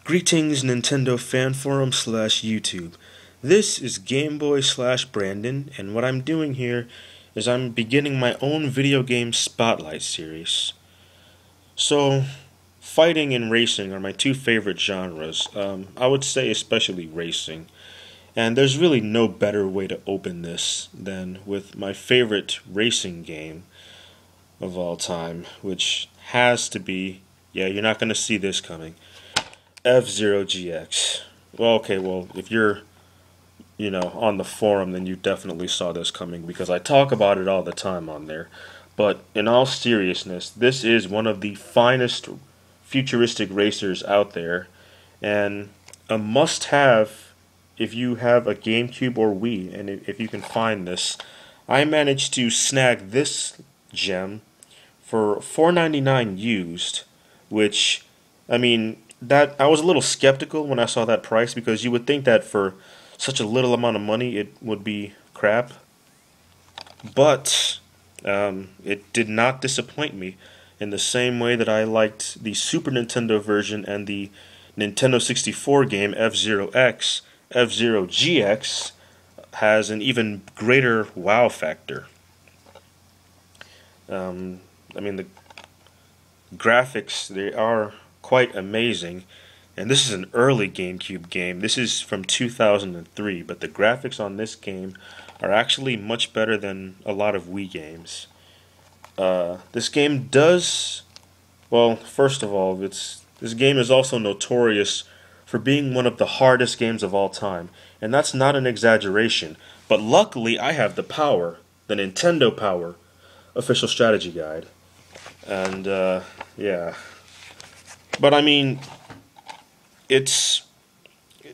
Greetings, Nintendo Fan Forum / YouTube. This is GameBoy / Brandon, and what I'm doing here is I'm beginning my own video game spotlight series. So, fighting and racing are my two favorite genres. I would say especially racing. And there's really no better way to open this than with my favorite racing game of all time, which has to be, yeah, you're not going to see this coming, F-Zero GX. Well, if you're, on the forum, then you definitely saw this coming because I talk about it all the time on there. But in all seriousness, this is one of the finest futuristic racers out there, and a must-have if you have a GameCube or Wii, and if you can find this. I managed to snag this gem for $4.99 used, which, that I was a little skeptical when I saw that price because you would think that for such a little amount of money it would be crap. But it did not disappoint me in the same way that I liked the Super Nintendo version and the Nintendo 64 game F-Zero X. F-Zero GX has an even greater wow factor. The graphics, they are quite amazing, and this is an early GameCube game. This is from 2003, but the graphics on this game are actually much better than a lot of Wii games. This game does, well, first of all, this game is also notorious for being one of the hardest games of all time, and that's not an exaggeration, but luckily I have the power, the Nintendo Power official strategy guide, and yeah. But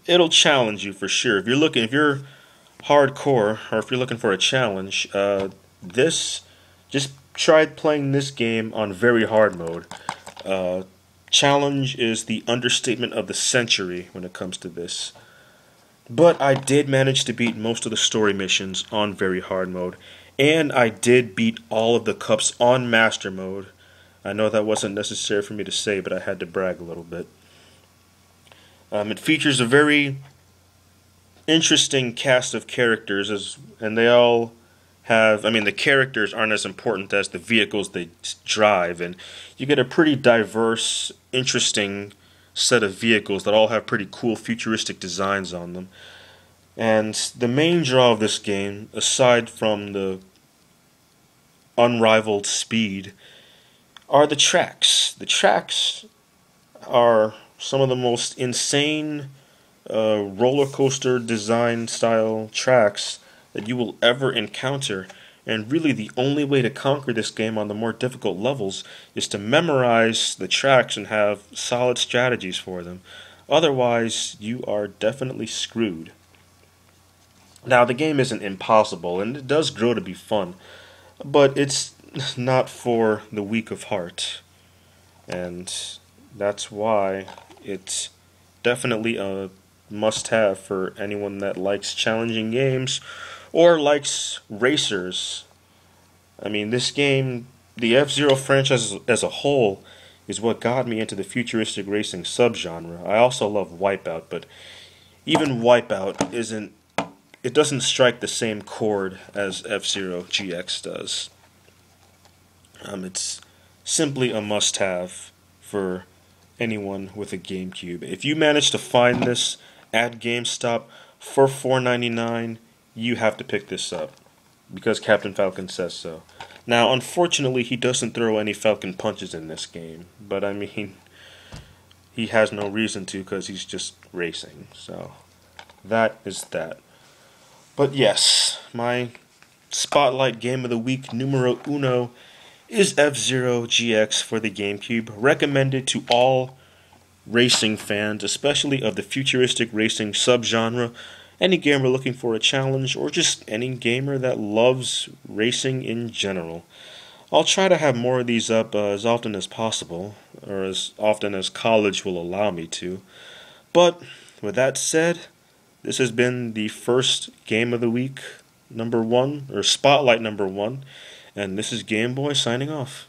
it'll challenge you for sure. If you're hardcore, or if you're looking for a challenge, just try playing this game on very hard mode. Challenge is the understatement of the century when it comes to this. But I did manage to beat most of the story missions on very hard mode, and I did beat all of the cups on master mode. I know that wasn't necessary for me to say, but I had to brag a little bit. It features a very interesting cast of characters, and they all have, the characters aren't as important as the vehicles they drive, and you get a pretty diverse, interesting set of vehicles that all have pretty cool futuristic designs on them. And the main draw of this game, aside from the unrivaled speed, are the tracks. The tracks are some of the most insane roller coaster design style tracks that you will ever encounter, and really the only way to conquer this game on the more difficult levels is to memorize the tracks and have solid strategies for them. Otherwise, you are definitely screwed. Now, the game isn't impossible, and it does grow to be fun, but it's not for the weak of heart, and that's why it's definitely a must-have for anyone that likes challenging games or likes racers. This game, the F-Zero franchise as a whole, is what got me into the futuristic racing subgenre. I also love Wipeout, but even Wipeout doesn't strike the same chord as F-Zero GX does. It's simply a must-have for anyone with a GameCube. If you manage to find this at GameStop for $4.99, you have to pick this up because Captain Falcon says so. Now, unfortunately, he doesn't throw any Falcon punches in this game, but he has no reason to because he's just racing. So that is that. But yes, my Spotlight Game of the Week numero uno is F-Zero GX for the GameCube. Recommended to all racing fans, especially of the futuristic racing subgenre. Any gamer looking for a challenge, or just any gamer that loves racing in general. I'll try to have more of these up as often as possible, or as often as college will allow me to. But with that said, this has been the first Game of the Week number 1, or Spotlight number 1. And this is Game Boy signing off.